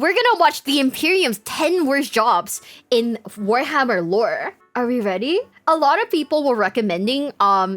We're gonna watch the Imperium's 10 worst jobs in Warhammer lore. Are we ready? A lot of people were recommending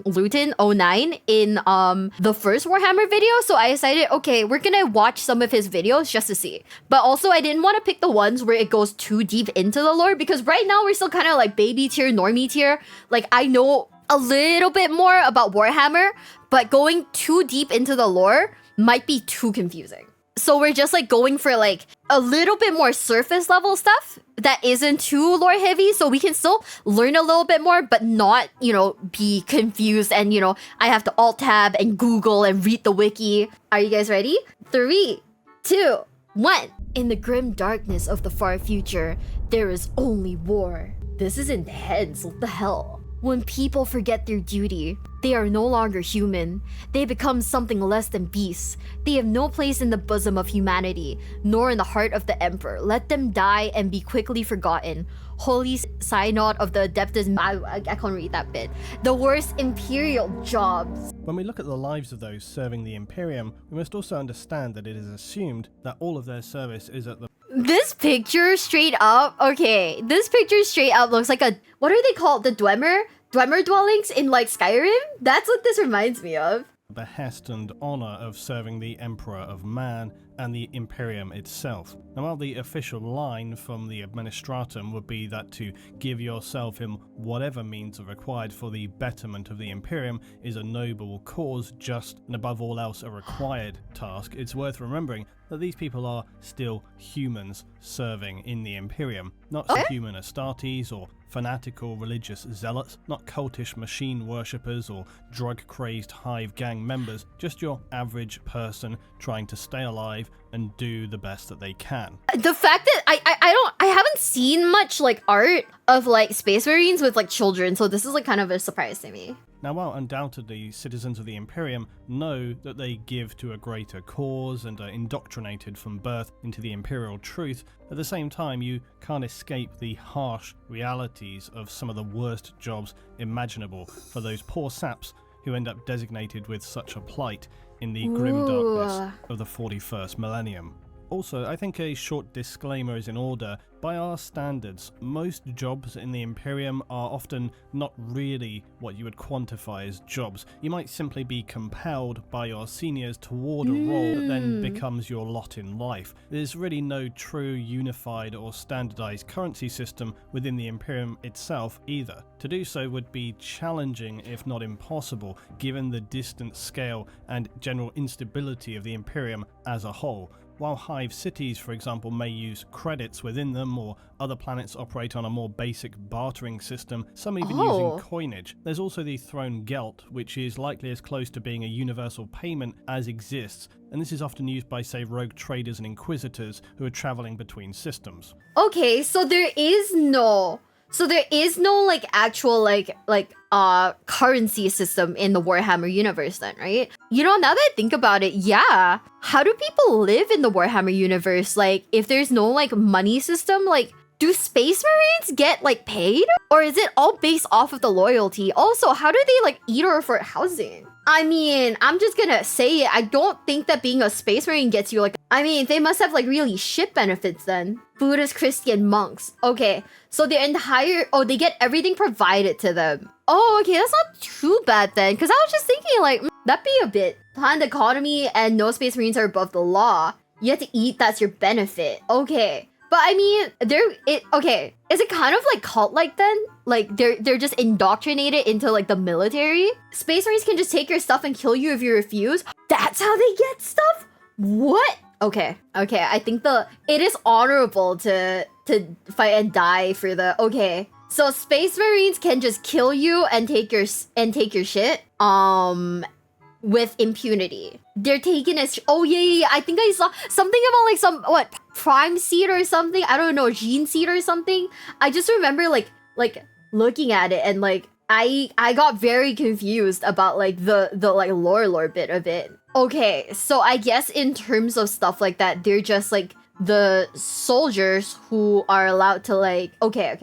Luton 09 in the first Warhammer video, so I decided, okay, we're gonna watch some of his videos just to see. But also I didn't want to pick the ones where it goes too deep into the lore, because right now we're still kind of like baby tier, normie tier. Like, I know a little bit more about Warhammer, but going too deep into the lore might be too confusing. So we're just like going for like a little bit more surface level stuff that isn't too lore heavy, so we can still learn a little bit more, but not, you know, be confused and, you know, I have to alt tab and Google and read the wiki. Are you guys ready? 3, 2, 1. In the grim darkness of the far future, there is only war. This is intense. What the hell? When people forget their duty, they are no longer human. They become something less than beasts. They have no place in the bosom of humanity, nor in the heart of the Emperor. Let them die and be quickly forgotten. Holy Synod of the Adeptus... I can't read that bit. The worst Imperial jobs. When we look at the lives of those serving the Imperium, we must also understand that it is assumed that all of their service is at the... This picture straight up, okay, this picture straight up looks like a, what are they called? The Dwemer dwellings in like Skyrim? That's what this reminds me of. behest and honor of serving the Emperor of Man and the Imperium itself. Now, while the official line from the Administratum would be that to give yourself in whatever means are required for the betterment of the Imperium is a noble cause, just and above all else a required task, it's worth remembering that these people are still humans serving in the Imperium, not subhuman Astartes or fanatical religious zealots, not cultish machine worshippers or drug-crazed hive gang members, just your average person trying to stay alive and do the best that they can. The fact that I haven't seen much like art of like Space Marines with like children, so this is like kind of a surprise to me. Now, while undoubtedly citizens of the Imperium know that they give to a greater cause and are indoctrinated from birth into the Imperial truth, at the same time you can't escape the harsh realities of some of the worst jobs imaginable for those poor saps who end up designated with such a plight in the grim darkness of the 41st millennium. Also, I think a short disclaimer is in order. By our standards, most jobs in the Imperium are often not really what you would quantify as jobs. You might simply be compelled by your seniors toward a role that then becomes your lot in life. There's really no true unified or standardized currency system within the Imperium itself either. To do so would be challenging, if not impossible, given the distant scale and general instability of the Imperium as a whole. While hive cities, for example, may use credits within them, or other planets operate on a more basic bartering system, some even using coinage, there's also the throne gelt, which is likely as close to being a universal payment as exists, and this is often used by, say, rogue traders and inquisitors who are traveling between systems. Okay, so there is no like actual currency system in the Warhammer universe then, right? You know, now that I think about it, yeah. How do people live in the Warhammer universe? Like, if there's no like money system, like, do Space Marines get like paid? Or is it all based off of the loyalty? Also, how do they like eat or afford housing? I mean, I'm just gonna say it. I don't think that being a Space Marine gets you like... I mean, they must have like really shit benefits then. Buddhist Christian monks. Okay, so their entire... Oh, they get everything provided to them. Oh, okay, that's not too bad then. Because I was just thinking like, that'd be a bit... Planned economy and no Space Marines are above the law. You have to eat, that's your benefit. Okay. But I mean, okay. Is it kind of like cult-like then? Like they're just indoctrinated into like the military? Space Marines can just take your stuff and kill you if you refuse? That's how they get stuff? What? Okay, I think it is honorable to fight and die for the... Okay. So Space Marines can just kill you and take your shit. With impunity. They're taken as... Oh, yeah. I think I saw something about like some... Prime seed or something? I don't know. Gene seed or something? I just remember like looking at it and like... I got very confused about like the like lore bit of it. Okay, so I guess in terms of stuff like that, they're just like the soldiers who are allowed to like... Okay.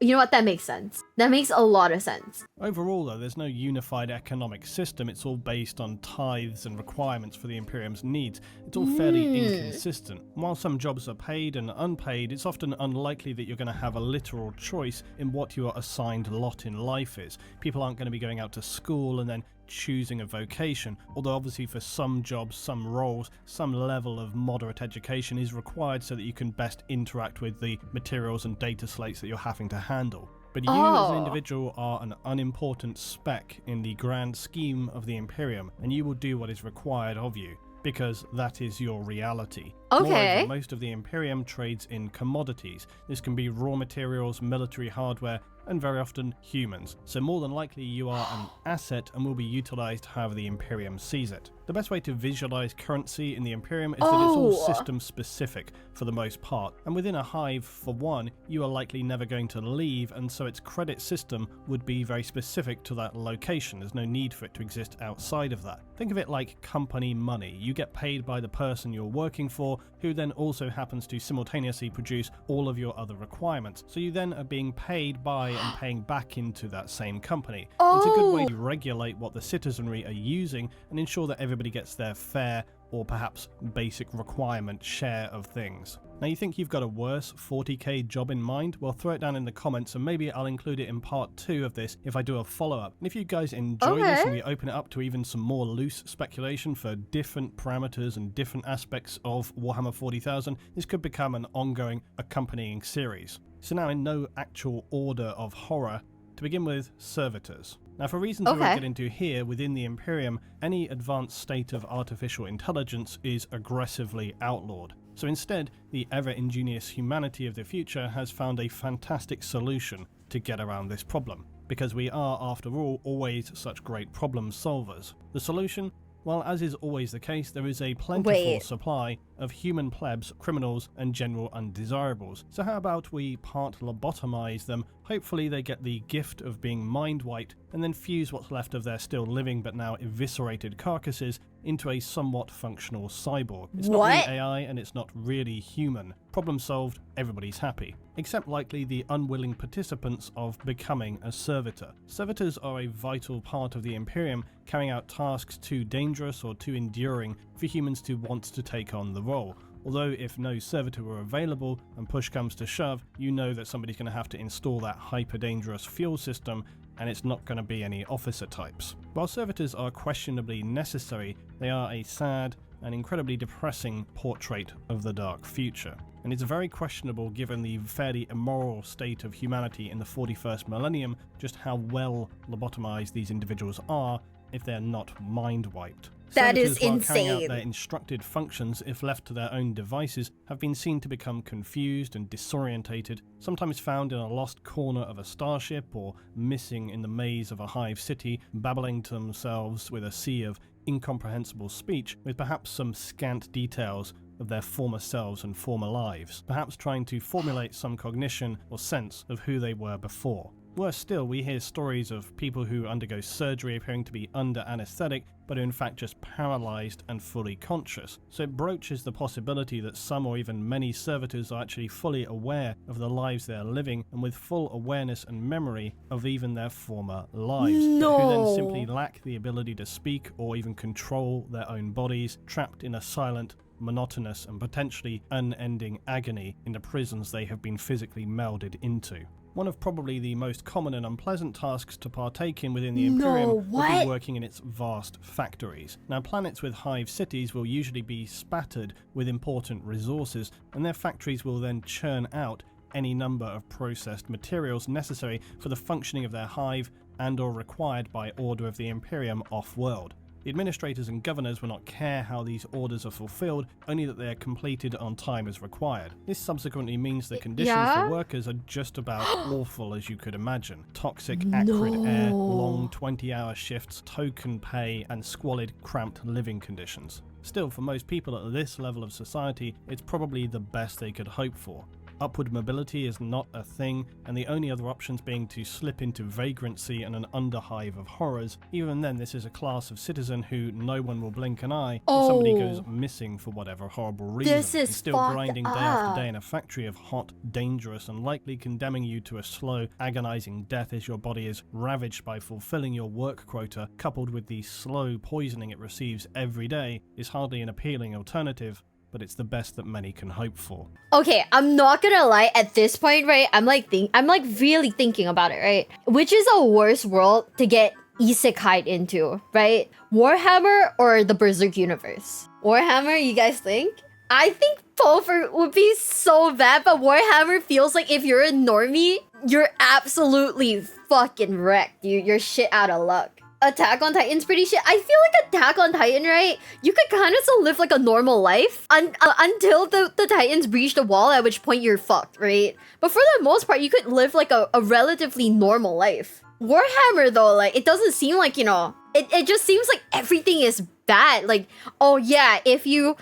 You know what? That makes sense. That makes a lot of sense. Overall, though, there's no unified economic system. It's all based on tithes and requirements for the Imperium's needs. It's all fairly inconsistent. While some jobs are paid and unpaid, it's often unlikely that you're going to have a literal choice in what your assigned lot in life is. People aren't going to be going out to school and then choosing a vocation, although obviously for some jobs, some roles, some level of moderate education is required so that you can best interact with the materials and data slates that you're having to handle. But you as an individual are an unimportant speck in the grand scheme of the Imperium, and you will do what is required of you, because that is your reality. Okay. Moreover, most of the Imperium trades in commodities. This can be raw materials, military hardware, and very often humans. So more than likely you are an asset and will be utilized however the Imperium sees it. The best way to visualize currency in the Imperium is that it's all system specific for the most part, and within a hive, for one, you are likely never going to leave, and so its credit system would be very specific to that location. There's no need for it to exist outside of that. Think of it like company money. You get paid by the person you're working for, who then also happens to simultaneously produce all of your other requirements. So you then are being paid by and paying back into that same company. It's a good way to regulate what the citizenry are using and ensure that everybody gets their fair or perhaps basic requirement share of things. Now you think you've got a worse 40k job in mind? Well, throw it down in the comments and maybe I'll include it in part 2 of this if I do a follow-up. And if you guys enjoy this and we open it up to even some more loose speculation for different parameters and different aspects of Warhammer 40,000, this could become an ongoing accompanying series. So now in no actual order of horror, to begin with, servitors. Now for reasons we won't get into here, within the Imperium, any advanced state of artificial intelligence is aggressively outlawed. So instead, the ever-ingenious humanity of the future has found a fantastic solution to get around this problem. Because we are, after all, always such great problem solvers. The solution? Well, as is always the case, there is a plentiful supply of human plebs, criminals, and general undesirables. So how about we part lobotomize them, hopefully they get the gift of being mind-wiped, and then fuse what's left of their still living but now eviscerated carcasses into a somewhat functional cyborg. It's not really AI and it's not really human. Problem solved, everybody's happy. Except likely the unwilling participants of becoming a servitor. Servitors are a vital part of the Imperium, carrying out tasks too dangerous or too enduring for humans to want to take on the role. Although if no servitor were available and push comes to shove, you know that somebody's going to have to install that hyper-dangerous fuel system, and it's not going to be any officer types. While servitors are questionably necessary, they are a sad and incredibly depressing portrait of the dark future. And it's very questionable, given the fairly immoral state of humanity in the 41st millennium, just how well lobotomized these individuals are if they're not mind-wiped. That is Servitors, while insane. carrying out their instructed functions, if left to their own devices, have been seen to become confused and disorientated, sometimes found in a lost corner of a starship or missing in the maze of a hive city, babbling to themselves with a sea of incomprehensible speech, with perhaps some scant details of their former selves and former lives, perhaps trying to formulate some cognition or sense of who they were before. Worse still, we hear stories of people who undergo surgery appearing to be under anesthetic, but are in fact just paralyzed and fully conscious. So it broaches the possibility that some or even many servitors are actually fully aware of the lives they are living and with full awareness and memory of even their former lives, but who then simply lack the ability to speak or even control their own bodies, trapped in a silent, monotonous and potentially unending agony in the prisons they have been physically melded into. One of probably the most common and unpleasant tasks to partake in within the Imperium would be working in its vast factories. Now, planets with hive cities will usually be spattered with important resources, and their factories will then churn out any number of processed materials necessary for the functioning of their hive and or required by order of the Imperium off-world. The administrators and governors will not care how these orders are fulfilled, only that they are completed on time as required. This subsequently means the conditions for workers are just about awful as you could imagine. Toxic, acrid air, long 20-hour shifts, token pay, and squalid, cramped living conditions. Still, for most people at this level of society, it's probably the best they could hope for. Upward mobility is not a thing, and the only other options being to slip into vagrancy and an underhive of horrors. Even then, this is a class of citizen who no one will blink an eye if somebody goes missing for whatever horrible reason. This is He's still grinding day after day in a factory of hot, dangerous, and likely condemning you to a slow, agonizing death as your body is ravaged by fulfilling your work quota, coupled with the slow poisoning it receives every day, is hardly an appealing alternative, but it's the best that many can hope for. Okay, I'm not gonna lie, at this point, right, I'm really thinking about it, right? Which is a worse world to get isekai into, right? Warhammer or the Berserk universe? Warhammer, you guys think? I think both would be so bad, but Warhammer feels like if you're a normie, you're absolutely fucking wrecked, dude. You're shit out of luck. Attack on Titan's pretty shit. I feel like Attack on Titan, right? You could kind of still live like a normal life until the Titans breach the wall, at which point you're fucked, right? But for the most part, you could live like a relatively normal life. Warhammer though, like, it doesn't seem like, you know, it just seems like everything is bad. Like, oh yeah, if you're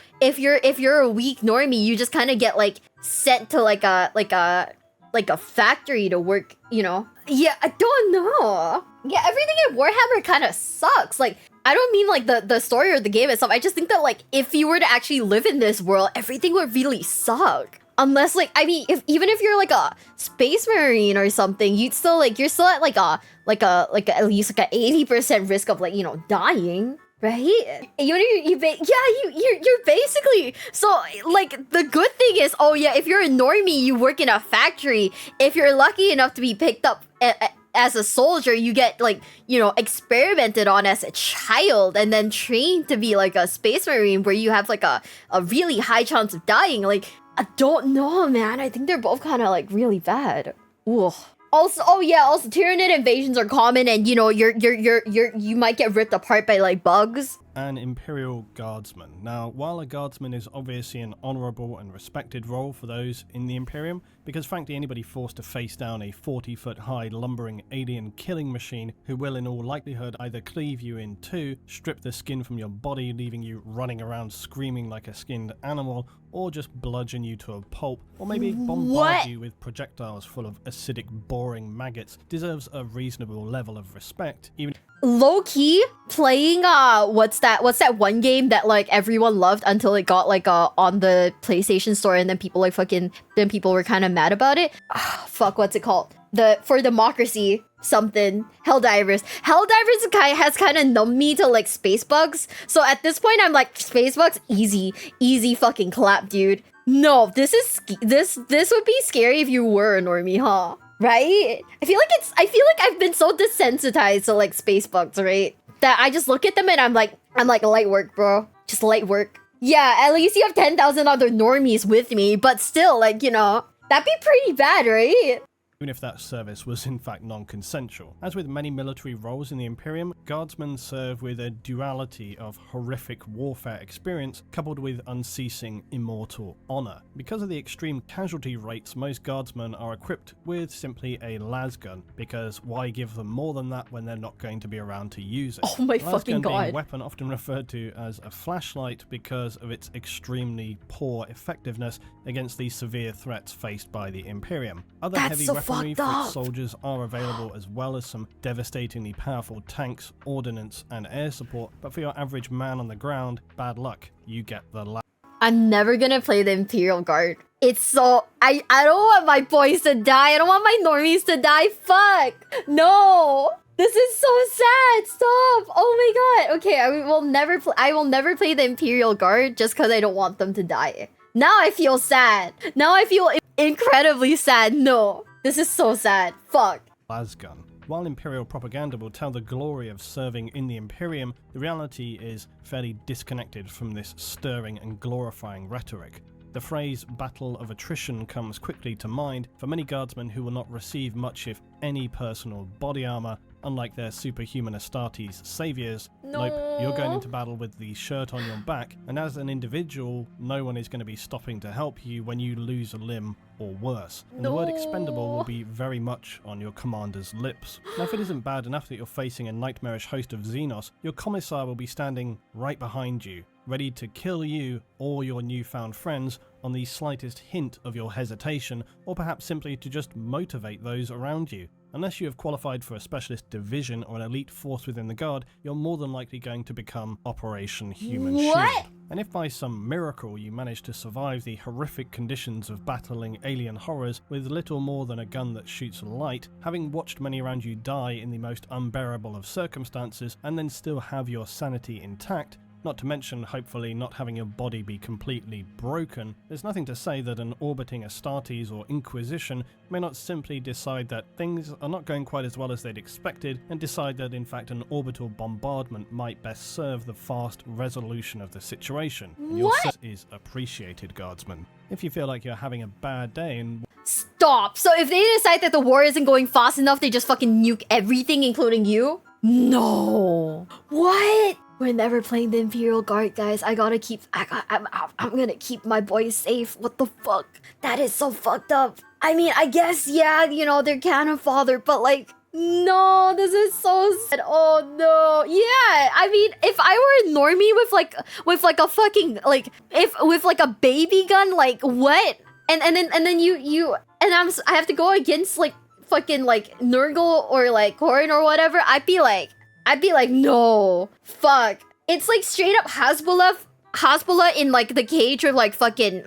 a weak normie, you just kind of get like sent to like a factory to work, you know? Yeah, I don't know. Yeah, everything in Warhammer kind of sucks. Like, I don't mean like the story or the game itself. I just think that like if you were to actually live in this world, everything would really suck. Unless like, I mean, even if you're like a space marine or something, you're still at like at least like a 80% risk of like, you know, dying. Right? You're basically, so like the good thing is, oh yeah, if you're a normie, you work in a factory. If you're lucky enough to be picked up as a soldier, you get like, you know, experimented on as a child and then trained to be like a space marine where you have like a really high chance of dying. Like, I don't know, man. I think they're both kind of like really bad. Ooh. Also, oh yeah, also Tyranid invasions are common, and you know, you might get ripped apart by like bugs. An Imperial guardsman. Now, while a guardsman is obviously an honourable and respected role for those in the Imperium, because frankly anybody forced to face down a 40-foot-high lumbering alien killing machine who will in all likelihood either cleave you in two, strip the skin from your body leaving you running around screaming like a skinned animal, or just bludgeon you to a pulp, or maybe bombard you with projectiles full of acidic boring maggots, deserves a reasonable level of respect, even low-key playing what's that one game that like everyone loved until it got like on the PlayStation Store, and then people were kind of mad about it. Fuck, what's it called? For Democracy something. Helldivers has kind of numbed me to like space bugs. So at this point I'm like, space bugs, easy fucking clap, dude. No, this would be scary if you were a normie, huh? Right? I feel like I've been so desensitized to like space bugs, right? That I just look at them and I'm like light work, bro. Just light work. Yeah, at least you have 10,000 other normies with me, but still, like, you know, that'd be pretty bad, right? even if that service was in fact non-consensual. As with many military roles in the Imperium, guardsmen serve with a duality of horrific warfare experience coupled with unceasing immortal honor. Because of the extreme casualty rates, most guardsmen are equipped with simply a lasgun, because why give them more than that when they're not going to be around to use it? Oh my fucking god. Being a weapon often referred to as a flashlight because of its extremely poor effectiveness against the severe threats faced by the Imperium. Other heavy weaponry for its soldiers are available, as well as some devastatingly powerful tanks, ordnance, and air support, but for your average man on the ground, bad luck, you get the I'm never gonna play the Imperial Guard. It's so... I don't want my boys to die. I don't want my normies to die. Fuck! No! This is so sad. Stop! Oh my god. Okay, I will never play the Imperial Guard just because I don't want them to die. Now I feel sad. Now I feel incredibly sad. No. This is so sad. Fuck. Lasgun. While Imperial propaganda will tell the glory of serving in the Imperium, the reality is fairly disconnected from this stirring and glorifying rhetoric. The phrase battle of attrition comes quickly to mind for many guardsmen who will not receive much if any personal body armor, unlike their superhuman Astartes saviors. No. Nope, you're going into battle with the shirt on your back, and as an individual, no one is going to be stopping to help you when you lose a limb or worse. And the word expendable will be very much on your commander's lips. Now, if it isn't bad enough that you're facing a nightmarish host of Xenos, your commissar will be standing right behind you, ready to kill you or your newfound friends, on the slightest hint of your hesitation, or perhaps simply to just motivate those around you. Unless you have qualified for a specialist division or an elite force within the Guard, you're more than likely going to become Operation Human Shield. And if by some miracle you manage to survive the horrific conditions of battling alien horrors with little more than a gun that shoots light, having watched many around you die in the most unbearable of circumstances, and then still have your sanity intact, not to mention, hopefully, not having your body be completely broken, there's nothing to say that an orbiting Astartes or Inquisition may not simply decide that things are not going quite as well as they'd expected, and decide that in fact an orbital bombardment might best serve the fast resolution of the situation. And your service is appreciated, Guardsman. If you feel like you're having a bad day and... Stop! So if they decide that the war isn't going fast enough, they just fucking nuke everything, including you? No! What? We're never playing the Imperial Guard, guys. I'm gonna keep my boys safe. What the fuck? That is so fucked up. I mean, I guess, yeah, you know, they're cannon fodder, but like, no, this is so sad. Oh no. Yeah, I mean, if I were a normie with like a fucking, like, with like a baby gun, like, what? And then you I have to go against like fucking like Nurgle or like Corrin or whatever. I'd be like, no, fuck. It's like straight up Hasbullah in like the cage with like fucking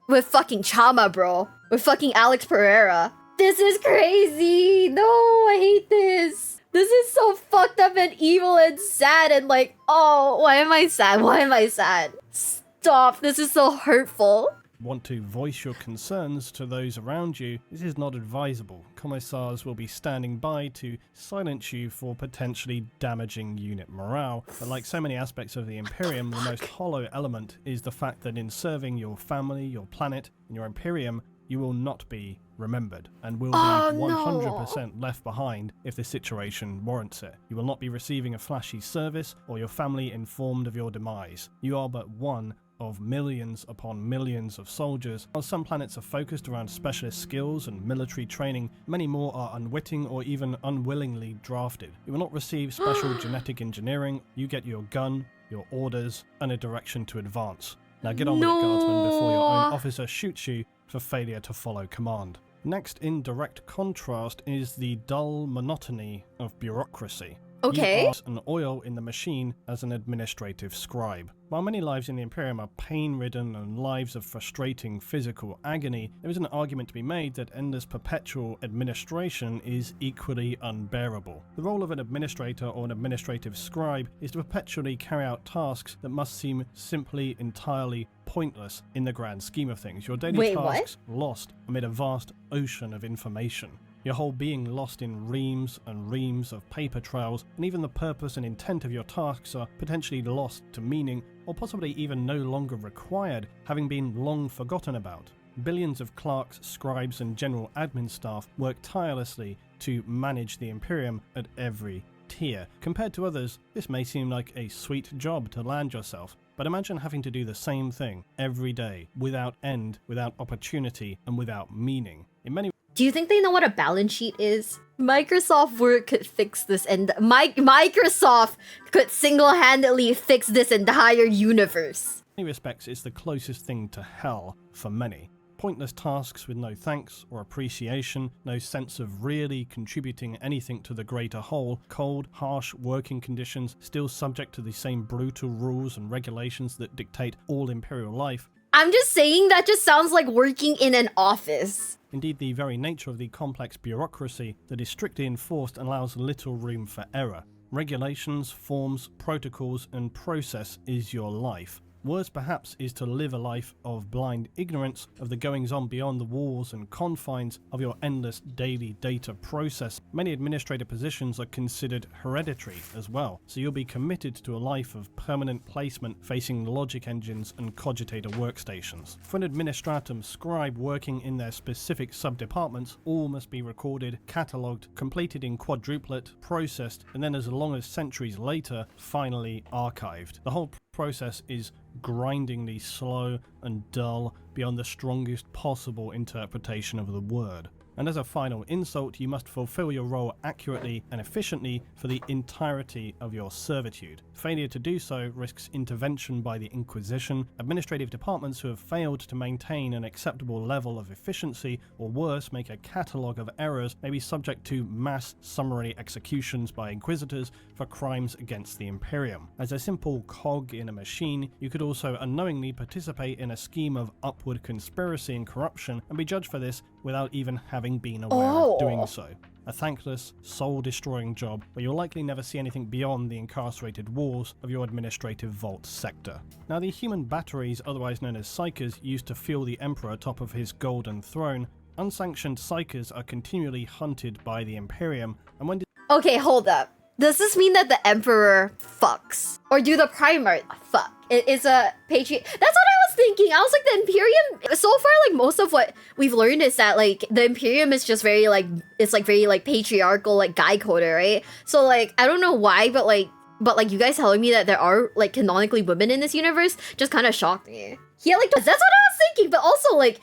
with fucking Chama, bro. With fucking Alex Pereira. This is crazy. No, I hate this. This is so fucked up and evil and sad and like, oh, why am I sad? Why am I sad? Stop. This is so hurtful. Want to voice your concerns to those around you, this is not advisable. Commissars will be standing by to silence you for potentially damaging unit morale. But like so many aspects of the Imperium, the most hollow element is the fact that in serving your family, your planet, and your Imperium, you will not be remembered and will be 100% left behind if the situation warrants it. You will not be receiving a flashy service or your family informed of your demise. You are but one of millions upon millions of soldiers. While some planets are focused around specialist skills and military training, many more are unwitting or even unwillingly drafted. You will not receive special genetic engineering. You get your gun, your orders, and a direction to advance. Now get on with it, Guardsman, before your own officer shoots you for failure to follow command. Next, in direct contrast, is the dull monotony of bureaucracy. Okay. You are an oil in the machine as an administrative scribe. While many lives in the Imperium are pain-ridden and lives of frustrating physical agony, there is an argument to be made that endless perpetual administration is equally unbearable. The role of an administrator or an administrative scribe is to perpetually carry out tasks that must seem simply entirely pointless in the grand scheme of things. Your daily tasks lost amid a vast ocean of information. Your whole being lost in reams and reams of paper trails, and even the purpose and intent of your tasks are potentially lost to meaning, or possibly even no longer required, having been long forgotten about. Billions of clerks, scribes, and general admin staff work tirelessly to manage the Imperium at every tier. Compared to others, this may seem like a sweet job to land yourself, but imagine having to do the same thing every day, without end, without opportunity, and without meaning. In many Do you think they know what a balance sheet is? Microsoft Word could fix this, and Microsoft could single-handedly fix this entire universe. many respects, it's the closest thing to hell for many. Pointless tasks with no thanks or appreciation, no sense of really contributing anything to the greater whole, cold, harsh working conditions, still subject to the same brutal rules and regulations that dictate all Imperial life. I'm just saying that just sounds like working in an office. Indeed, the very nature of the complex bureaucracy that is strictly enforced allows little room for error. Regulations, forms, protocols, and process is your life. Worse perhaps is to live a life of blind ignorance of the goings-on beyond the walls and confines of your endless daily data process. Many administrative positions are considered hereditary as well, so you'll be committed to a life of permanent placement facing logic engines and cogitator workstations. For an administratum scribe working in their specific sub-departments, all must be recorded, catalogued, completed in quadruplet, processed, and then as long as centuries later, finally archived. The whole process is grindingly slow and dull beyond the strongest possible interpretation of the word. And as a final insult, you must fulfill your role accurately and efficiently for the entirety of your servitude. Failure to do so risks intervention by the Inquisition. Administrative departments who have failed to maintain an acceptable level of efficiency, or worse, make a catalogue of errors, may be subject to mass summary executions by Inquisitors for crimes against the Imperium. As a simple cog in a machine, you could also unknowingly participate in a scheme of upward conspiracy and corruption and be judged for this without even having been aware of doing so. A thankless, soul-destroying job where you'll likely never see anything beyond the incarcerated walls of your administrative vault sector. Now, the human batteries, otherwise known as Psykers, used to fuel the Emperor atop of his golden throne. Unsanctioned Psykers are continually hunted by the Imperium, and when Okay, hold up. Does this mean that the Emperor fucks? Or do the Primarch fuck? It is a patriot. That's what I was thinking. I was like, the Imperium, so far, like, most of what we've learned is that, like, the Imperium is just very, like, it's, like, very, like, patriarchal, like, guy coder, right? So, like, I don't know why, but, like, you guys telling me that there are, like, canonically women in this universe just kind of shocked me. Yeah, like, that's what I was thinking, but also, like,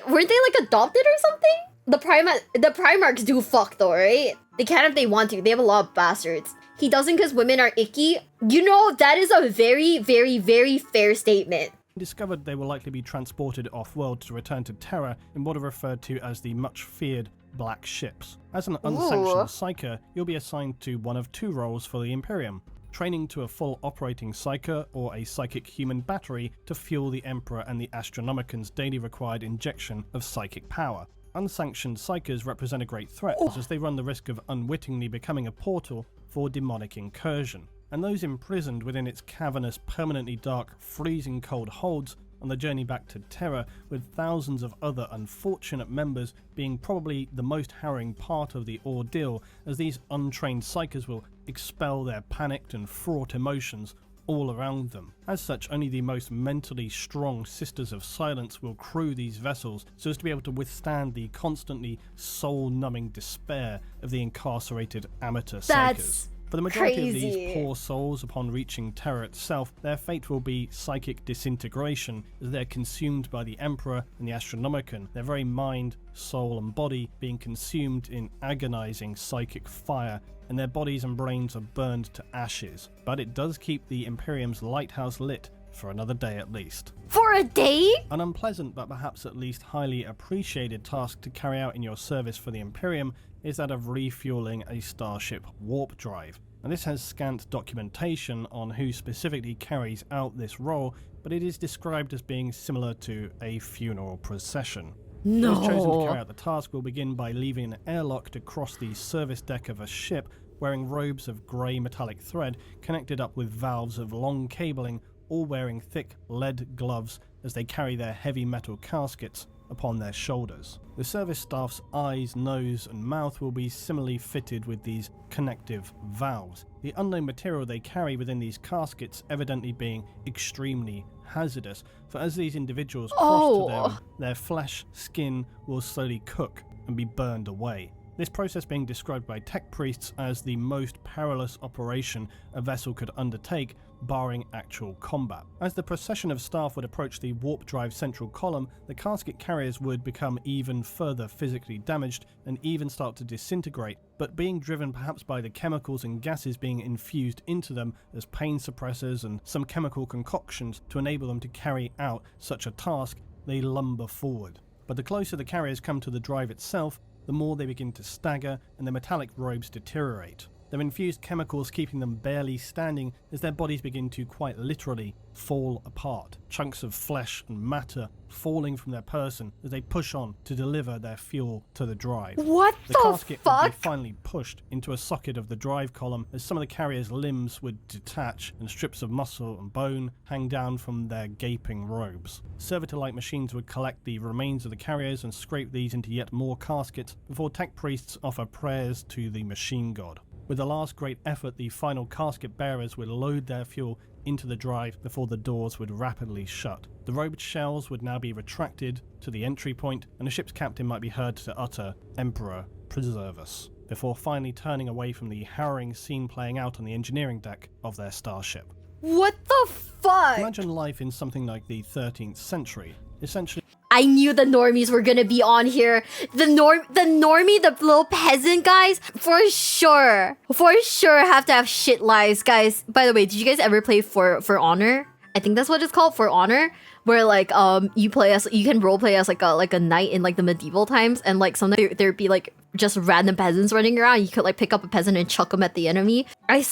weren't they, like, adopted or something? The Primarchs do fuck, though, right? They can if they want to. They have a lot of bastards. He doesn't because women are icky. You know, that is a very, very, very fair statement. discovered they will likely be transported off-world to return to Terra in what are referred to as the much-feared Black Ships. As an unsanctioned Psyker, you'll be assigned to one of two roles for the Imperium: training to a full operating Psyker or a psychic human battery to fuel the Emperor and the Astronomican's daily required injection of psychic power. Unsanctioned Psykers represent a great threat, as they run the risk of unwittingly becoming a portal for demonic incursion, and those imprisoned within its cavernous, permanently dark, freezing cold holds on the journey back to Terra, with thousands of other unfortunate members being probably the most harrowing part of the ordeal, as these untrained Psykers will expel their panicked and fraught emotions all around them. As such, only the most mentally strong Sisters of Silence will crew these vessels so as to be able to withstand the constantly soul-numbing despair of the incarcerated amateur Psykers. For the majority of these poor souls, upon reaching Terra itself, their fate will be psychic disintegration, as they're consumed by the Emperor and the Astronomican, their very mind, soul and body being consumed in agonizing psychic fire, and their bodies and brains are burned to ashes. But it does keep the Imperium's lighthouse lit for another day at least. For a day? An unpleasant but perhaps at least highly appreciated task to carry out in your service for the Imperium is that of refueling a starship warp drive. And this has scant documentation on who specifically carries out this role, but it is described as being similar to a funeral procession. No. Those chosen to carry out the task will begin by leaving an airlock to cross the service deck of a ship, wearing robes of grey metallic thread connected up with valves of long cabling, all wearing thick lead gloves as they carry their heavy metal caskets upon their shoulders. The service staff's eyes, nose and mouth will be similarly fitted with these connective valves, the unknown material they carry within these caskets evidently being extremely hazardous, for as these individuals cross to them, their flesh, skin will slowly cook and be burned away. This process being described by tech priests as the most perilous operation a vessel could undertake, barring actual combat. As the procession of staff would approach the warp drive central column, the casket carriers would become even further physically damaged and even start to disintegrate, but being driven perhaps by the chemicals and gases being infused into them as pain suppressors and some chemical concoctions to enable them to carry out such a task, they lumber forward. But the closer the carriers come to the drive itself, the more they begin to stagger and their metallic robes deteriorate, their infused chemicals keeping them barely standing as their bodies begin to quite literally fall apart, chunks of flesh and matter falling from their person as they push on to deliver their fuel to the drive. What the casket fuck? would be finally pushed into a socket of the drive column as some of the carrier's limbs would detach and strips of muscle and bone hang down from their gaping robes. Servitor-like machines would collect the remains of the carriers and scrape these into yet more caskets before tech priests offer prayers to the machine god. With the last great effort, the final casket bearers would load their fuel into the drive before the doors would rapidly shut. The robed shells would now be retracted to the entry point, and the ship's captain might be heard to utter, "Emperor, preserve us," before finally turning away from the harrowing scene playing out on the engineering deck of their starship. What the fuck? Imagine life in something like the 13th century. Essentially, I knew the normies were gonna be on here. The normie, the little peasant guys, for sure have to have shit lives, guys. By the way, did you guys ever play For Honor? I think that's what it's called, For Honor, where like you can roleplay as like a knight in like the medieval times, and like sometimes there'd be like just random peasants running around. You could like pick up a peasant and chuck them at the enemy. I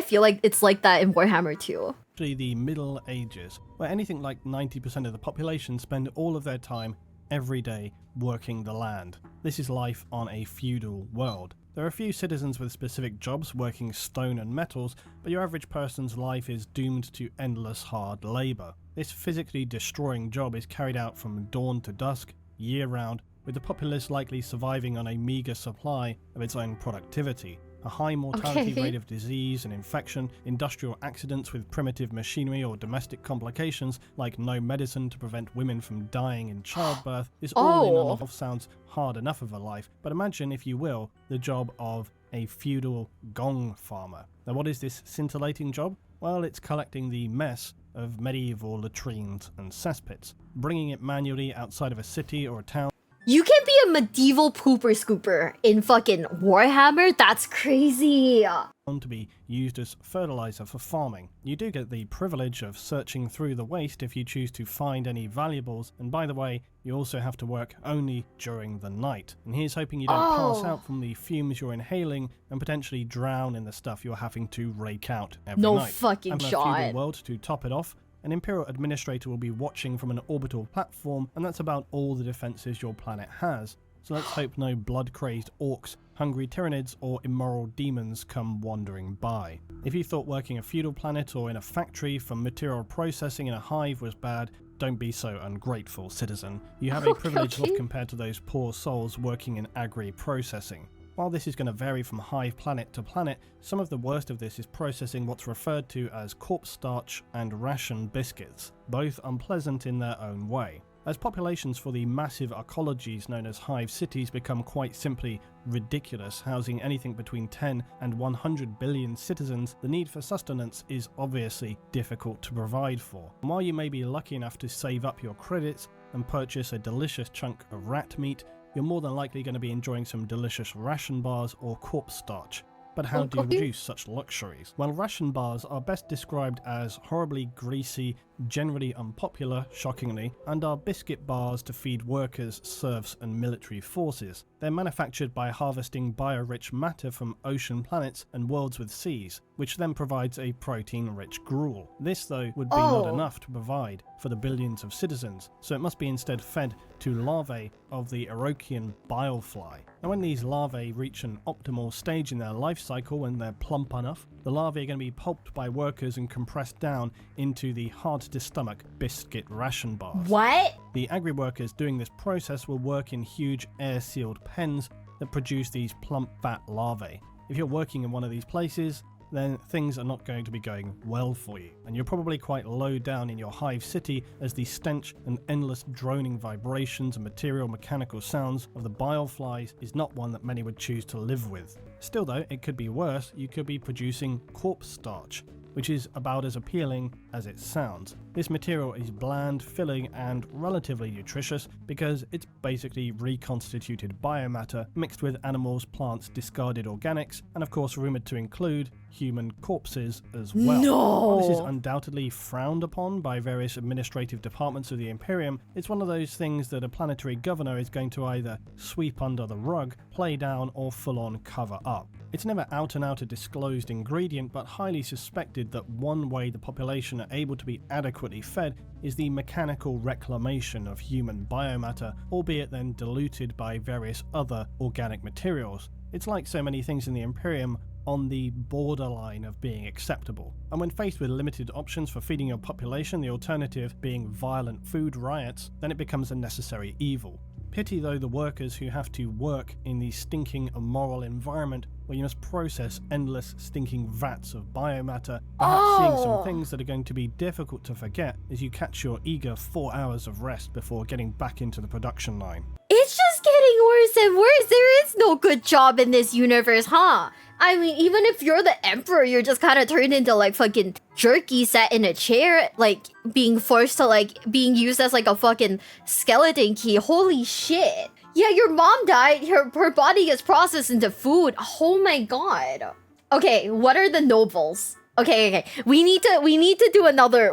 feel like it's like that in Warhammer too. The Middle Ages, where anything like 90% of the population spend all of their time every day working the land. This is life on a feudal world. There are a few citizens with specific jobs working stone and metals, but your average person's life is doomed to endless hard labour. This physically destroying job is carried out from dawn to dusk, year-round, with the populace likely surviving on a meagre supply of its own productivity. A high mortality rate of disease and infection, industrial accidents with primitive machinery or domestic complications like no medicine to prevent women from dying in childbirth. This all in and of sounds hard enough of a life, but imagine, if you will, the job of a feudal gong farmer. Now what is this scintillating job? Well, it's collecting the mess of medieval latrines and cesspits, bringing it manually outside of a city or a town. You can be a medieval pooper scooper in fucking Warhammer? That's crazy. To be used as fertilizer for farming. You do get the privilege of searching through the waste if you choose to find any valuables, and by the way, you also have to work only during the night. And here's hoping you don't pass out from the fumes you're inhaling and potentially drown in the stuff you're having to rake out every night. No fucking shot. And a feudal world to top it off. An Imperial administrator will be watching from an orbital platform, and that's about all the defenses your planet has. So let's hope no blood-crazed orcs, hungry tyrannids, or immoral demons come wandering by. If you thought working a feudal planet or in a factory from material processing in a hive was bad, don't be so ungrateful, citizen. You have a privileged life compared to those poor souls working in agri processing. While this is going to vary from hive planet to planet, some of the worst of this is processing what's referred to as corpse starch and ration biscuits, both unpleasant in their own way. As populations for the massive ecologies known as hive cities become quite simply ridiculous, housing anything between 10 and 100 billion citizens, the need for sustenance is obviously difficult to provide for. And while you may be lucky enough to save up your credits and purchase a delicious chunk of rat meat, you're more than likely going to be enjoying some delicious ration bars or corpse starch. But how do you reduce such luxuries? Well, ration bars are best described as horribly greasy, generally unpopular, shockingly, and are biscuit bars to feed workers, serfs, and military forces. They're manufactured by harvesting bio-rich matter from ocean planets and worlds with seas, which then provides a protein-rich gruel. This, though, would be not enough to provide for the billions of citizens, so it must be instead fed to larvae of the Orochian bilefly. Now, when these larvae reach an optimal stage in their life cycle, when they're plump enough, the larvae are going to be pulped by workers and compressed down into the hard-to-stomach biscuit ration bars. What? The agri-workers doing this process will work in huge air-sealed pens that produce these plump fat larvae. If you're working in one of these places, then things are not going to be going well for you, and you're probably quite low down in your hive city, as the stench and endless droning vibrations and mechanical sounds of the bileflies is not one that many would choose to live with. Still though, it could be worse. You could be producing corpse starch, which is about as appealing as it sounds. This material is bland, filling, and relatively nutritious because it's basically reconstituted biomatter mixed with animals, plants, discarded organics, and of course rumoured to include human corpses as well. No! While this is undoubtedly frowned upon by various administrative departments of the Imperium, it's one of those things that a planetary governor is going to either sweep under the rug, play down, or full-on cover up. It's never out and out a disclosed ingredient, but highly suspected that one way the population are able to be adequately fed is the mechanical reclamation of human biomatter, albeit then diluted by various other organic materials. It's like so many things in the Imperium, on the borderline of being acceptable. And when faced with limited options for feeding your population, the alternative being violent food riots, then it becomes a necessary evil. Pity though the workers who have to work in the stinking immoral environment where you must process endless stinking vats of biomatter, perhaps seeing some things that are going to be difficult to forget as you catch your eager 4 hours of rest before getting back into the production line. It's just getting worse and worse. There is no good job in this universe, huh? I mean, even if you're the emperor, you're just kind of turned into like fucking jerky sat in a chair, like being forced to like being used as like a fucking skeleton key. Holy shit. Yeah, your mom died. Her body gets processed into food. Oh my god. Okay, what are the nobles? Okay. We need to do another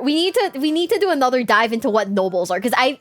dive into what nobles are, because I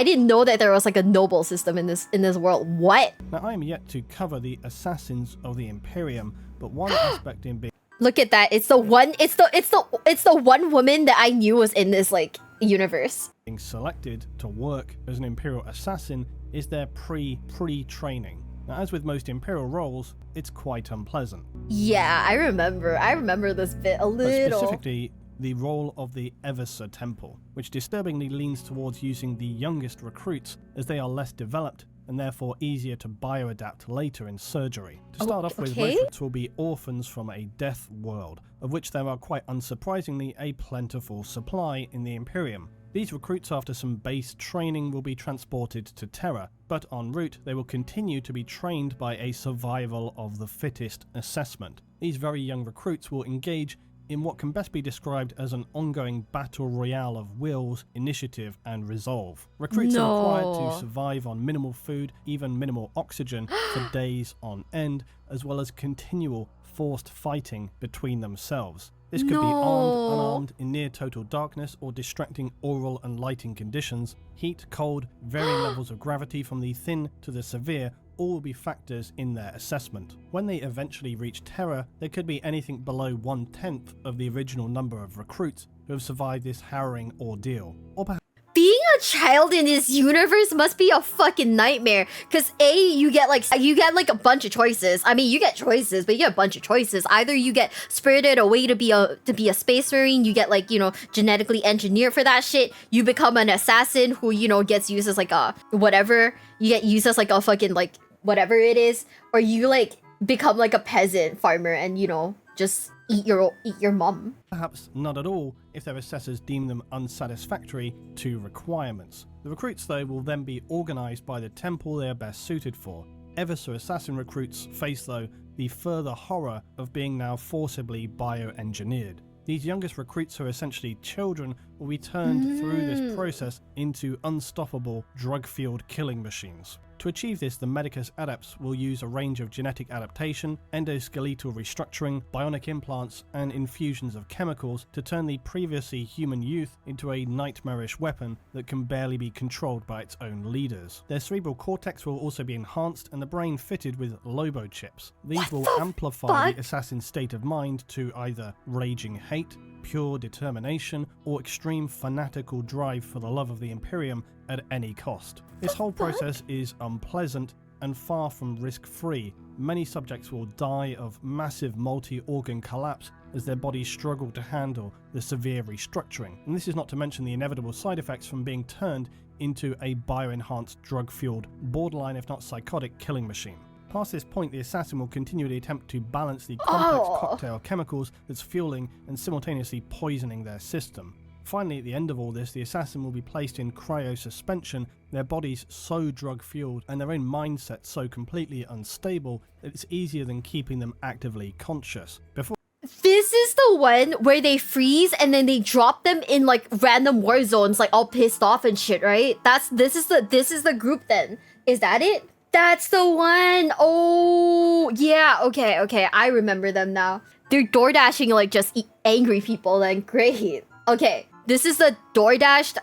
didn't know that there was like a noble system in this world. What? Now, I am yet to cover the assassins of the Imperium, but one aspect in being Look at that. It's the one woman that I knew was in this like universe. selected to work as an Imperial assassin is their pre-training. Now, as with most Imperial roles, it's quite unpleasant. Yeah, I remember this bit a But little. specifically, the role of the Eversa Temple, which disturbingly leans towards using the youngest recruits as they are less developed and therefore easier to bioadapt later in surgery. To start off with, okay. recruits will be orphans from a death world, of which there are quite unsurprisingly a plentiful supply in the Imperium. These recruits, after some base training, will be transported to Terra, but en route they will continue to be trained by a survival of the fittest assessment. These very young recruits will engage in what can best be described as an ongoing battle royale of wills, initiative, and resolve. Recruits are required to survive on minimal food, even minimal oxygen, for days on end, as well as continual forced fighting between themselves. This could be armed, unarmed, in near total darkness, or distracting aural and lighting conditions. Heat, cold, varying levels of gravity from the thin to the severe all will be factors in their assessment. When they eventually reach Terra, there could be anything below 1/10 of the original number of recruits who have survived this harrowing ordeal. Or perhaps Being a child in this universe must be a fucking nightmare. Cause you get like a bunch of choices. I mean, you get choices, but you get a bunch of choices. Either you get spirited away to be a space marine, you get like, you know, genetically engineered for that shit. You become an assassin who, you know, gets used as like a whatever. You get used as like a fucking like whatever it is, or you like become like a peasant farmer and, you know, just eat your mom. Perhaps not at all if their assessors deem them unsatisfactory to requirements. The recruits, though, will then be organised by the temple they are best suited for. Eversa assassin recruits face, though, the further horror of being now forcibly bioengineered. These youngest recruits, who are essentially children, will be turned through this process into unstoppable drug-fueled killing machines. To achieve this, the Medicus adepts will use a range of genetic adaptation, endoskeletal restructuring, bionic implants, and infusions of chemicals to turn the previously human youth into a nightmarish weapon that can barely be controlled by its own leaders. Their cerebral cortex will also be enhanced and the brain fitted with lobo chips. These will amplify the assassin's state of mind to either raging hate, pure determination, or extreme fanatical drive for the love of the Imperium at any cost. This whole process is unpleasant and far from risk-free. Many subjects will die of massive multi-organ collapse as their bodies struggle to handle the severe restructuring. And this is not to mention the inevitable side effects from being turned into a bio-enhanced, drug-fueled, borderline if not psychotic killing machine. Past this point, the assassin will continually attempt to balance the complex cocktail of chemicals that's fueling and simultaneously poisoning their system. Finally, at the end of all this, the assassin will be placed in cryosuspension, their bodies so drug-fueled and their own mindset so completely unstable that it's easier than keeping them actively conscious. This is the one where they freeze and then they drop them in like random war zones, like all pissed off and shit, right? This is the group then. Is that it? That's the one. Oh, yeah. Okay. I remember them now. They're door dashing like just angry people then. Great. Okay. This is the door-dashed,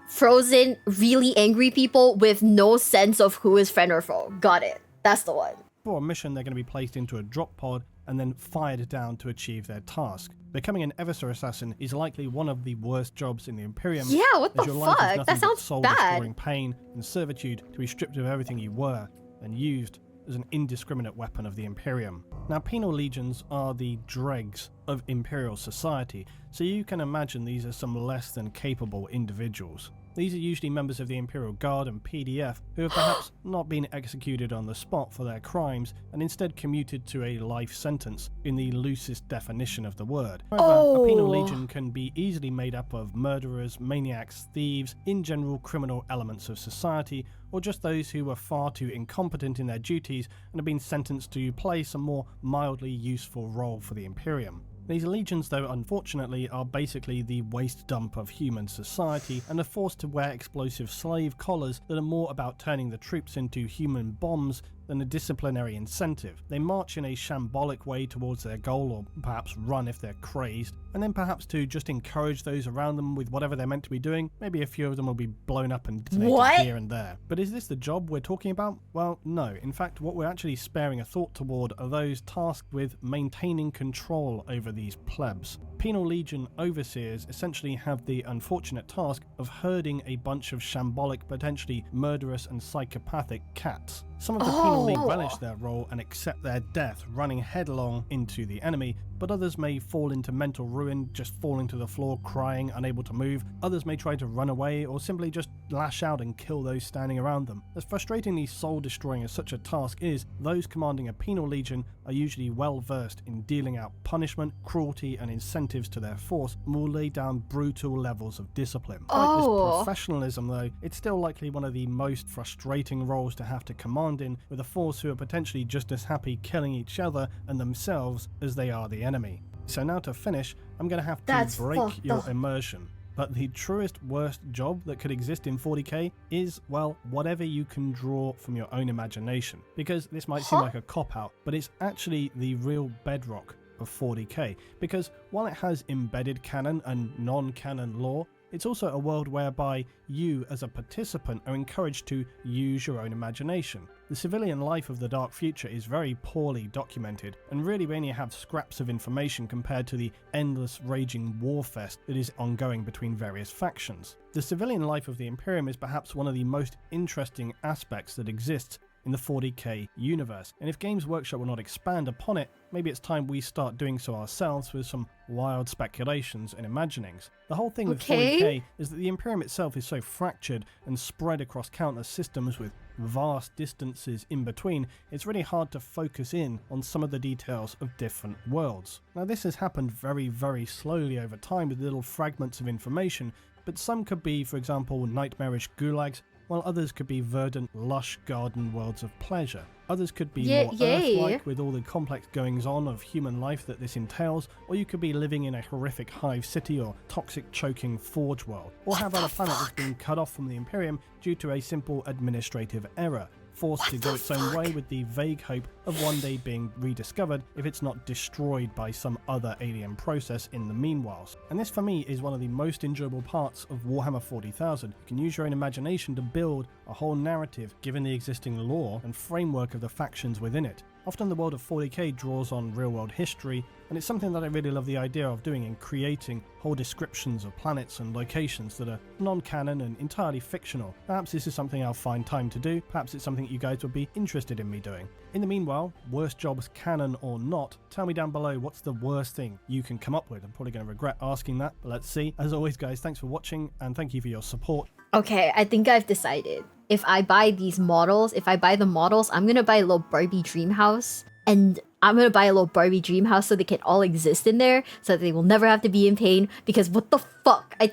frozen, really angry people with no sense of who is friend or foe. Got it. That's the one. For a mission, they're going to be placed into a drop pod and then fired down to achieve their task. Becoming an Eversa assassin is likely one of the worst jobs in the Imperium. Yeah, what the fuck? That sounds bad. Soul-destroying pain and servitude to be stripped of everything you were and used as an indiscriminate weapon of the Imperium. Now, penal legions are the dregs of Imperial society, so you can imagine these are some less than capable individuals. These are usually members of the Imperial Guard and PDF who have perhaps not been executed on the spot for their crimes and instead commuted to a life sentence in the loosest definition of the word. However, a penal legion can be easily made up of murderers, maniacs, thieves, in general criminal elements of society, or just those who were far too incompetent in their duties and have been sentenced to play some more mildly useful role for the Imperium. These legions, though, unfortunately, are basically the waste dump of human society and are forced to wear explosive slave collars that are more about turning the troops into human bombs than a disciplinary incentive. They march in a shambolic way towards their goal, or perhaps run if they're crazed, and then perhaps to just encourage those around them with whatever they're meant to be doing. Maybe a few of them will be blown up and detonated here and there. But is this the job we're talking about? Well, no. In fact, what we're actually sparing a thought toward are those tasked with maintaining control over these plebs. Penal Legion overseers essentially have the unfortunate task of herding a bunch of shambolic, potentially murderous and psychopathic cats. Some of the Penal League relish their role and accept their death, running headlong into the enemy, but others may fall into mental ruin, just falling to the floor, crying, unable to move. Others may try to run away, or simply just lash out and kill those standing around them. As frustratingly soul-destroying as such a task is, those commanding a Penal Legion are usually well versed in dealing out punishment, cruelty, and incentives to their force, and will lay down brutal levels of discipline. Despite this professionalism, though, it's still likely one of the most frustrating roles to have to command in, with a force who are potentially just as happy killing each other and themselves as they are the enemy. So now to finish, I'm going to have to break your immersion. But the truest worst job that could exist in 40k is, well, whatever you can draw from your own imagination. Because this might seem like a cop-out, but it's actually the real bedrock of 40k. Because while it has embedded canon and non-canon lore, it's also a world whereby you, as a participant, are encouraged to use your own imagination. The civilian life of the Dark Future is very poorly documented, and really we only have scraps of information compared to the endless raging warfest that is ongoing between various factions. The civilian life of the Imperium is perhaps one of the most interesting aspects that exists in the 40k universe, and if Games Workshop will not expand upon it, maybe it's time we start doing so ourselves with some wild speculations and imaginings. The whole thing with 40k is that the Imperium itself is so fractured and spread across countless systems with vast distances in between, it's really hard to focus in on some of the details of different worlds. Now this has happened very, very slowly over time with little fragments of information, but some could be, for example, nightmarish gulags, while others could be verdant, lush garden worlds of pleasure. Others could be more Earth-like, with all the complex goings-on of human life that this entails, or you could be living in a horrific hive city or toxic, choking forge world, or have on a planet that's been cut off from the Imperium due to a simple administrative error, forced to go its own way with the vague hope of one day being rediscovered if it's not destroyed by some other alien process in the meanwhile. And this for me is one of the most enjoyable parts of Warhammer 40,000. You can use your own imagination to build a whole narrative given the existing lore and framework of the factions within it. Often the world of 40k draws on real-world history, and it's something that I really love the idea of doing in creating whole descriptions of planets and locations that are non-canon and entirely fictional. Perhaps this is something I'll find time to do, perhaps it's something you guys would be interested in me doing. In the meanwhile, worst jobs canon or not, tell me down below what's the worst thing you can come up with. I'm probably going to regret asking that, but let's see. As always guys, thanks for watching and thank you for your support. Okay, I think I've decided. If I buy these models, I'm gonna buy a little Barbie dream house. And I'm gonna buy a little Barbie dream house so they can all exist in there, so that they will never have to be in pain. Because what the fuck? I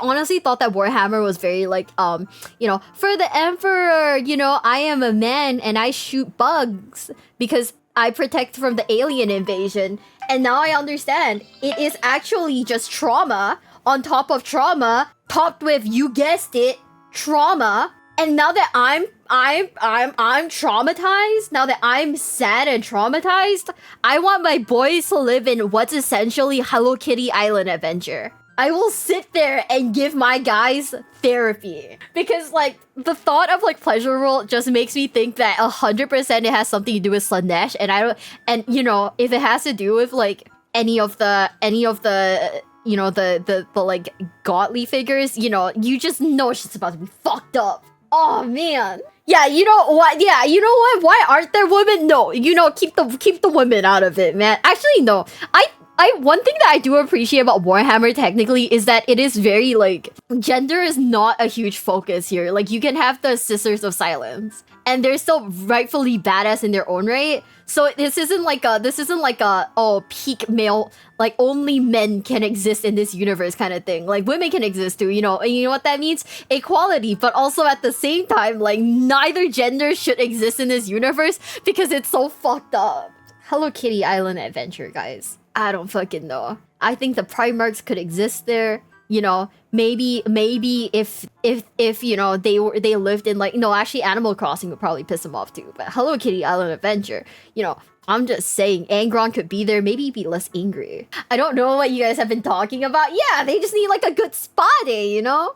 honestly thought that Warhammer was very like, you know, for the Emperor, you know, I am a man and I shoot bugs because I protect from the alien invasion. And now I understand it is actually just trauma on top of trauma, topped with, you guessed it, trauma. And now that I'm traumatized, now that I'm sad and traumatized, I want my boys to live in what's essentially Hello Kitty Island adventure. I will sit there and give my guys therapy. Because like, the thought of like pleasure world just makes me think that 100% it has something to do with Slaanesh, and you know, if it has to do with like any of the you know, the like godly figures, you know, you just know shit's about to be fucked up. Oh man. Yeah, you know what? Yeah, you know what? Why aren't there women? No, you know, keep the women out of it, man. Actually, no. One thing that I do appreciate about Warhammer technically is that it is very like gender is not a huge focus here. Like you can have the Sisters of Silence, and they're still rightfully badass in their own right. So this isn't like a oh peak male, like only men can exist in this universe kind of thing. Like women can exist too, you know. And you know what that means? Equality, but also at the same time, like neither gender should exist in this universe because it's so fucked up. Hello Kitty Island Adventure, guys. I don't fucking know. I think the Primarchs could exist there. You know, maybe if you know they lived in like no, actually Animal Crossing would probably piss them off too. But Hello Kitty Island Adventure, you know, I'm just saying Angron could be there, maybe be less angry. I don't know what you guys have been talking about. Yeah, they just need like a good spa day, you know?